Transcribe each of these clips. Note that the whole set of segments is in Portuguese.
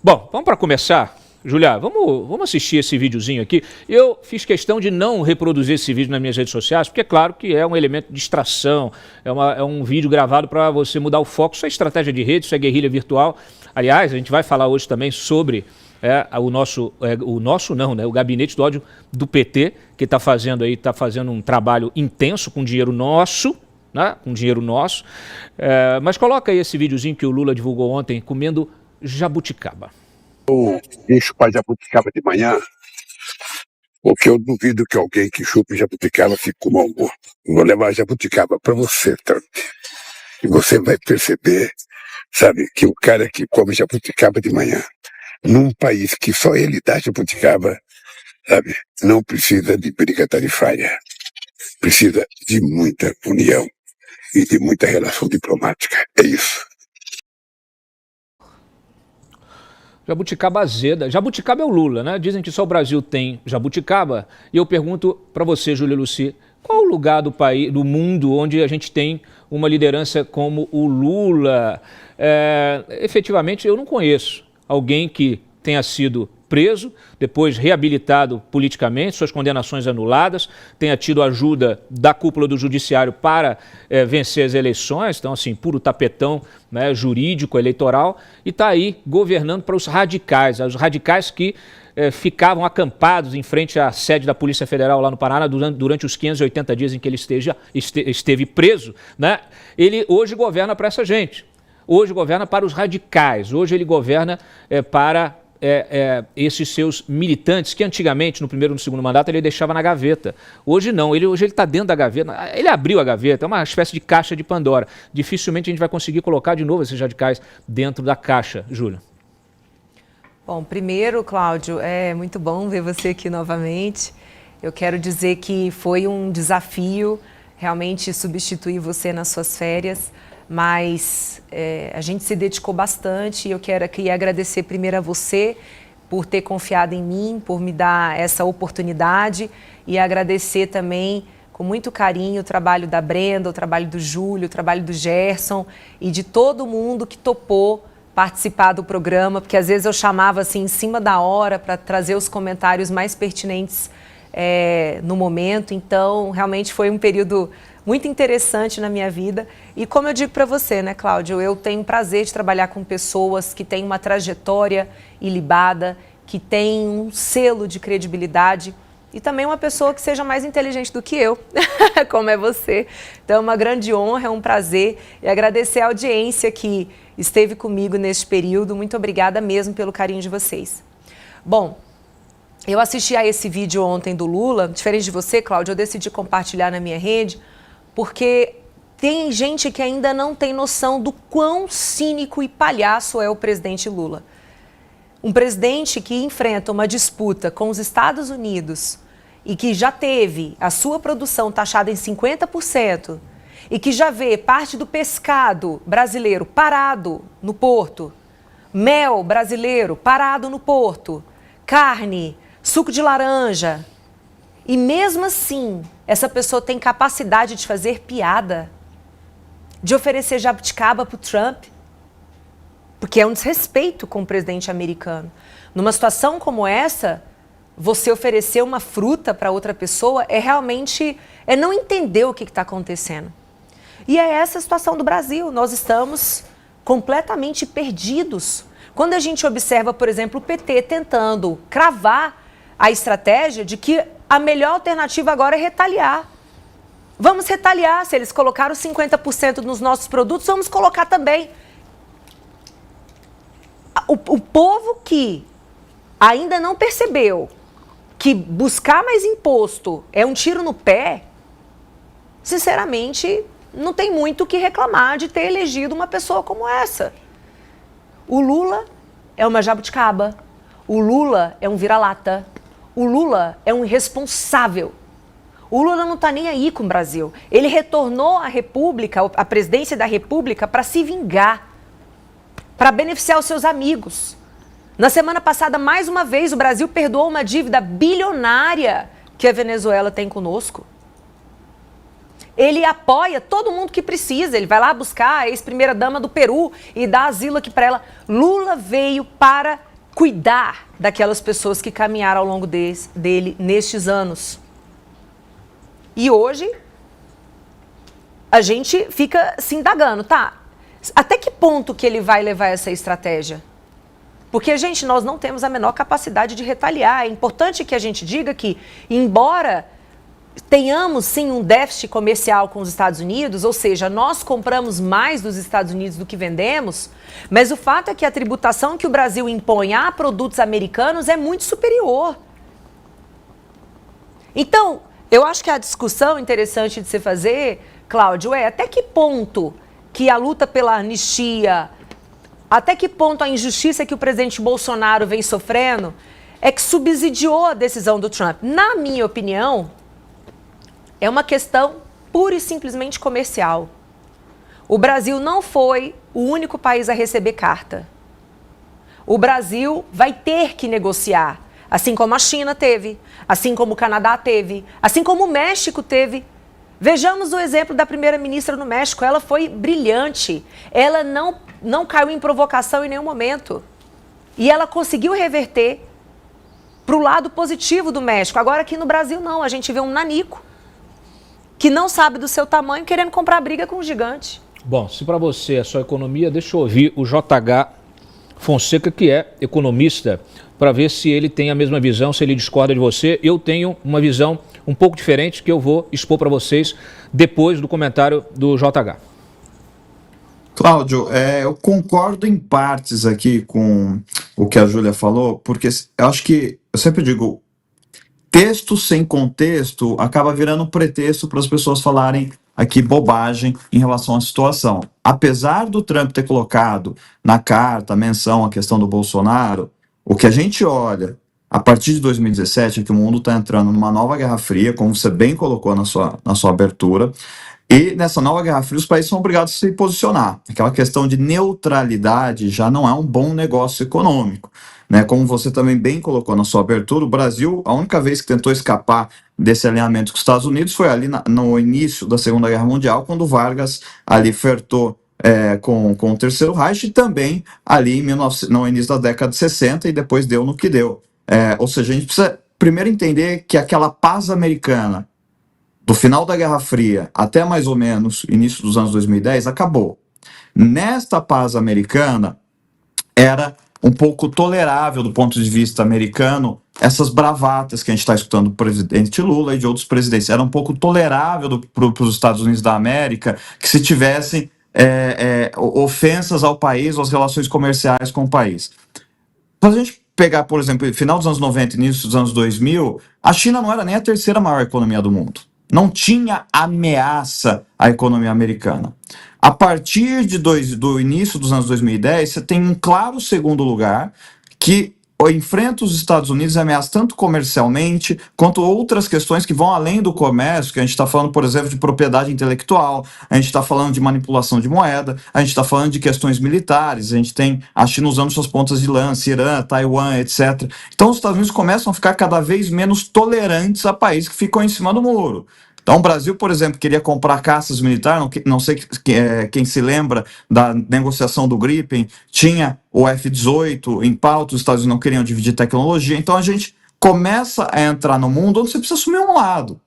Bom, vamos para começar. Julia, vamos assistir esse videozinho aqui. Eu fiz questão de não reproduzir esse vídeo nas minhas redes sociais, porque é claro que é um elemento de distração, é um vídeo gravado para você mudar o foco. Isso é estratégia de rede, isso é guerrilha virtual. Aliás, a gente vai falar hoje também sobre o gabinete do ódio do PT, que está fazendo um trabalho intenso com dinheiro nosso, né? Com dinheiro nosso. Mas coloca aí esse videozinho que o Lula divulgou ontem, comendo jabuticaba. Eu chupar jabuticaba de manhã, porque eu duvido que alguém que chupe jabuticaba fique com mau humor. Vou levar jabuticaba para você, Trump. E você vai perceber, sabe, que o cara que come jabuticaba de manhã, num país que só ele dá jabuticaba, sabe, não precisa de briga tarifária. Precisa de muita união e de muita relação diplomática. É isso. Jabuticaba azeda. Jabuticaba é o Lula, né? Dizem que só o Brasil tem jabuticaba. E eu pergunto para você, Júlia Lucy, qual o lugar do país, do mundo onde a gente tem uma liderança como o Lula? Efetivamente, eu não conheço alguém que tenha sido preso, depois reabilitado politicamente, suas condenações anuladas, tenha tido ajuda da cúpula do judiciário para vencer as eleições, então assim, puro tapetão, né, jurídico, eleitoral, e está aí governando para os radicais que ficavam acampados em frente à sede da Polícia Federal lá no Paraná durante os 580 dias em que ele esteve preso, né? Ele hoje governa para essa gente, hoje governa para os radicais, hoje ele governa para esses seus militantes que antigamente, no primeiro e no segundo mandato, ele deixava na gaveta. Hoje não, hoje ele está dentro da gaveta. Ele abriu a gaveta, é uma espécie de caixa de Pandora. Dificilmente a gente vai conseguir colocar de novo esses radicais dentro da caixa, Júlia. Bom, primeiro, Cláudio, é muito bom ver você aqui novamente. Eu quero dizer que foi um desafio realmente substituir você nas suas férias, mas a gente se dedicou bastante e eu quero aqui agradecer primeiro a você por ter confiado em mim, por me dar essa oportunidade e agradecer também com muito carinho o trabalho da Brenda, o trabalho do Júlio, o trabalho do Gerson e de todo mundo que topou participar do programa, porque às vezes eu chamava assim em cima da hora para trazer os comentários mais pertinentes no momento, então realmente foi um período muito interessante na minha vida. E como eu digo para você, né, Cláudio, eu tenho o prazer de trabalhar com pessoas que têm uma trajetória ilibada, que têm um selo de credibilidade e também uma pessoa que seja mais inteligente do que eu, como é você. Então é uma grande honra, é um prazer e agradecer a audiência que esteve comigo neste período. Muito obrigada mesmo pelo carinho de vocês. Bom, eu assisti a esse vídeo ontem do Lula, diferente de você, Cláudio, eu decidi compartilhar na minha rede, porque tem gente que ainda não tem noção do quão cínico e palhaço é o presidente Lula. Um presidente que enfrenta uma disputa com os Estados Unidos e que já teve a sua produção taxada em 50% e que já vê parte do pescado brasileiro parado no porto, mel brasileiro parado no porto, carne, suco de laranja. E mesmo assim, essa pessoa tem capacidade de fazer piada, de oferecer jabuticaba para o Trump, porque é um desrespeito com o presidente americano. Numa situação como essa, você oferecer uma fruta para outra pessoa realmente não entender o que está acontecendo. E é essa a situação do Brasil. Nós estamos completamente perdidos. Quando a gente observa, por exemplo, o PT tentando cravar a estratégia de que a melhor alternativa agora é retaliar. Vamos retaliar. Se eles colocaram 50% nos nossos produtos, vamos colocar também. O povo que ainda não percebeu que buscar mais imposto é um tiro no pé, sinceramente, não tem muito o que reclamar de ter elegido uma pessoa como essa. O Lula é uma jabuticaba. O Lula é um vira-lata. O Lula é um irresponsável. O Lula não está nem aí com o Brasil. Ele retornou à República, à presidência da República, para se vingar, para beneficiar os seus amigos. Na semana passada, mais uma vez, o Brasil perdoou uma dívida bilionária que a Venezuela tem conosco. Ele apoia todo mundo que precisa. Ele vai lá buscar a ex-primeira-dama do Peru e dá asilo aqui para ela. Lula veio para cuidar daquelas pessoas que caminharam ao longo dele nestes anos. E hoje, a gente fica se indagando, tá? Até que ponto que ele vai levar essa estratégia? Porque, gente, nós não temos a menor capacidade de retaliar. É importante que a gente diga que, embora tenhamos, sim, um déficit comercial com os Estados Unidos, ou seja, nós compramos mais dos Estados Unidos do que vendemos, mas o fato é que a tributação que o Brasil impõe a produtos americanos é muito superior. Então, eu acho que a discussão interessante de se fazer, Cláudio, é até que ponto que a luta pela anistia, até que ponto a injustiça que o presidente Bolsonaro vem sofrendo é que subsidiou a decisão do Trump. Na minha opinião, é uma questão pura e simplesmente comercial. O Brasil não foi o único país a receber carta. O Brasil vai ter que negociar, assim como a China teve, assim como o Canadá teve, assim como o México teve. Vejamos o exemplo da primeira-ministra no México. Ela foi brilhante. Ela não caiu em provocação em nenhum momento. E ela conseguiu reverter para o lado positivo do México. Agora aqui no Brasil não. A gente vê um nanico que não sabe do seu tamanho querendo comprar briga com um gigante. Bom, se para você é só economia, deixa eu ouvir o JH Fonseca, que é economista, para ver se ele tem a mesma visão, se ele discorda de você. Eu tenho uma visão um pouco diferente que eu vou expor para vocês depois do comentário do JH. Cláudio, eu concordo em partes aqui com o que a Júlia falou, porque eu acho que, eu sempre digo, texto sem contexto acaba virando pretexto para as pessoas falarem aqui bobagem em relação à situação. Apesar do Trump ter colocado na carta, menção à questão do Bolsonaro, o que a gente olha a partir de 2017 é que o mundo está entrando numa nova Guerra Fria, como você bem colocou na sua abertura, e nessa nova Guerra Fria os países são obrigados a se posicionar. Aquela questão de neutralidade já não é um bom negócio econômico, né? Como você também bem colocou na sua abertura, o Brasil, a única vez que tentou escapar desse alinhamento com os Estados Unidos foi ali no início da Segunda Guerra Mundial, quando Vargas ali flertou com o Terceiro Reich, e também ali no início da década de 60, e depois deu no que deu. Ou seja, a gente precisa primeiro entender que aquela paz americana do final da Guerra Fria até mais ou menos início dos anos 2010 acabou. Nesta paz americana, era um pouco tolerável do ponto de vista americano essas bravatas que a gente está escutando do presidente Lula e de outros presidentes. Era um pouco tolerável para os Estados Unidos da América que se tivessem ofensas ao país ou às relações comerciais com o país. Quando a gente pegar, por exemplo, final dos anos 90 e início dos anos 2000, a China não era nem a terceira maior economia do mundo. Não tinha ameaça à economia americana. A partir do início dos anos 2010, você tem um claro segundo lugar que enfrenta os Estados Unidos e ameaça tanto comercialmente quanto outras questões que vão além do comércio, que a gente está falando, por exemplo, de propriedade intelectual, a gente está falando de manipulação de moeda, a gente está falando de questões militares, a gente tem a China usando suas pontas de lança, Irã, Taiwan, etc. Então os Estados Unidos começam a ficar cada vez menos tolerantes a países que ficam em cima do muro. Então o Brasil, por exemplo, queria comprar caças militares, não sei quem se lembra da negociação do Gripen, tinha o F-18 em pauta, os Estados Unidos não queriam dividir tecnologia, então a gente começa a entrar no mundo onde você precisa assumir um lado.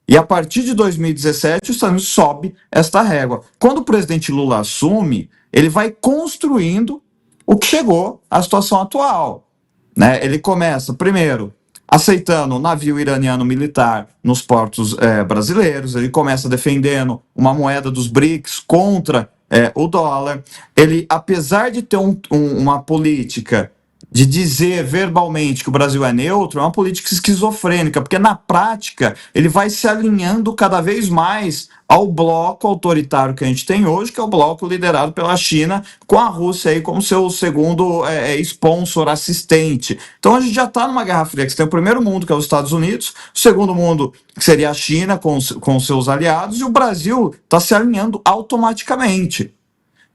E a partir de 2017, os Estados Unidos sobe esta régua. Quando o presidente Lula assume, ele vai construindo o que chegou à situação atual, né? Ele começa, primeiro, aceitando o navio iraniano militar nos portos brasileiros, ele começa defendendo uma moeda dos BRICS contra o dólar. Ele, apesar de ter uma política de dizer verbalmente que o Brasil é neutro, é uma política esquizofrênica, porque na prática ele vai se alinhando cada vez mais ao bloco autoritário que a gente tem hoje, que é o bloco liderado pela China, com a Rússia aí como seu segundo sponsor assistente. Então a gente já está numa Guerra Fria, que você tem o primeiro mundo, que é os Estados Unidos, o segundo mundo, que seria a China com seus aliados, e o Brasil está se alinhando automaticamente.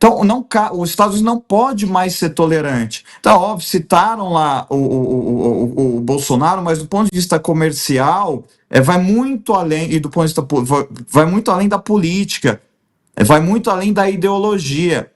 Então, os Estados Unidos não pode mais ser tolerante. Então, óbvio, citaram lá o Bolsonaro, mas do ponto de vista comercial, vai muito além, e do ponto de vista vai muito além da política, vai muito além da ideologia.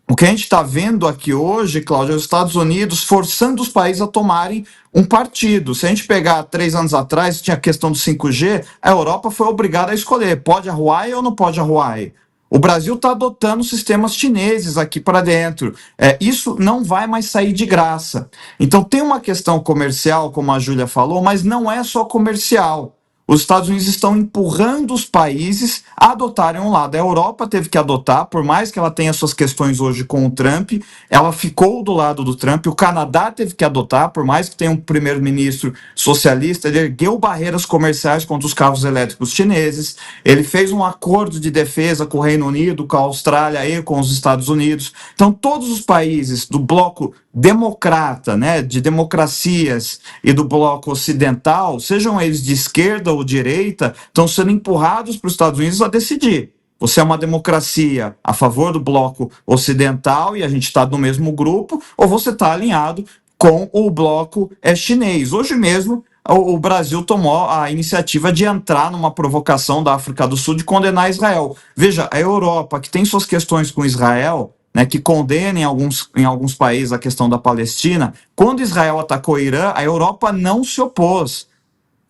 O que a gente está vendo aqui hoje, Cláudio, é os Estados Unidos forçando os países a tomarem um partido. Se a gente pegar 3 anos atrás, tinha a questão do 5G, a Europa foi obrigada a escolher, pode a Huawei ou não pode a Huawei? O Brasil está adotando sistemas chineses aqui para dentro. Isso não vai mais sair de graça. Então tem uma questão comercial, como a Júlia falou, mas não é só comercial. Os Estados Unidos estão empurrando os países a adotarem um lado. A Europa teve que adotar, por mais que ela tenha suas questões hoje com o Trump, ela ficou do lado do Trump. O Canadá teve que adotar, por mais que tenha um primeiro-ministro socialista, ele ergueu barreiras comerciais contra os carros elétricos chineses, ele fez um acordo de defesa com o Reino Unido, com a Austrália e com os Estados Unidos. Então, todos os países do bloco democrata, né, de democracias e do bloco ocidental, sejam eles de esquerda ou direita, estão sendo empurrados para os Estados Unidos a decidir. Você é uma democracia a favor do bloco ocidental e a gente está no mesmo grupo, ou você está alinhado com o bloco chinês. Hoje mesmo, o Brasil tomou a iniciativa de entrar numa provocação da África do Sul de condenar Israel. Veja, a Europa, que tem suas questões com Israel, né, que condena em alguns países a questão da Palestina, quando Israel atacou o Irã, a Europa não se opôs.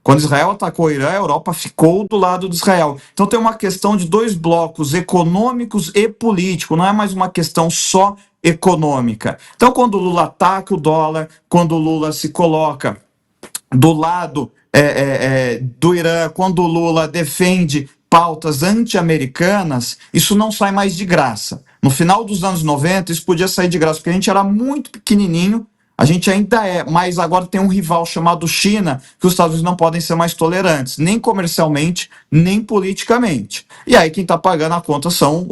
Quando Israel atacou o Irã, a Europa ficou do lado de Israel. Então tem uma questão de dois blocos, econômicos e político, não é mais uma questão só econômica. Então quando o Lula ataca o dólar, quando o Lula se coloca do lado do Irã, quando o Lula defende pautas anti-americanas, isso não sai mais de graça. No final dos anos 90, isso podia sair de graça, porque a gente era muito pequenininho, a gente ainda é, mas agora tem um rival chamado China, que os Estados Unidos não podem ser mais tolerantes, nem comercialmente, nem politicamente. E aí quem está pagando a conta são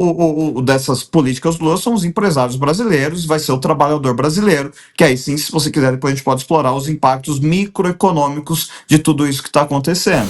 dessas políticas Lula são os empresários brasileiros, vai ser o trabalhador brasileiro, que aí sim, se você quiser, depois a gente pode explorar os impactos microeconômicos de tudo isso que está acontecendo.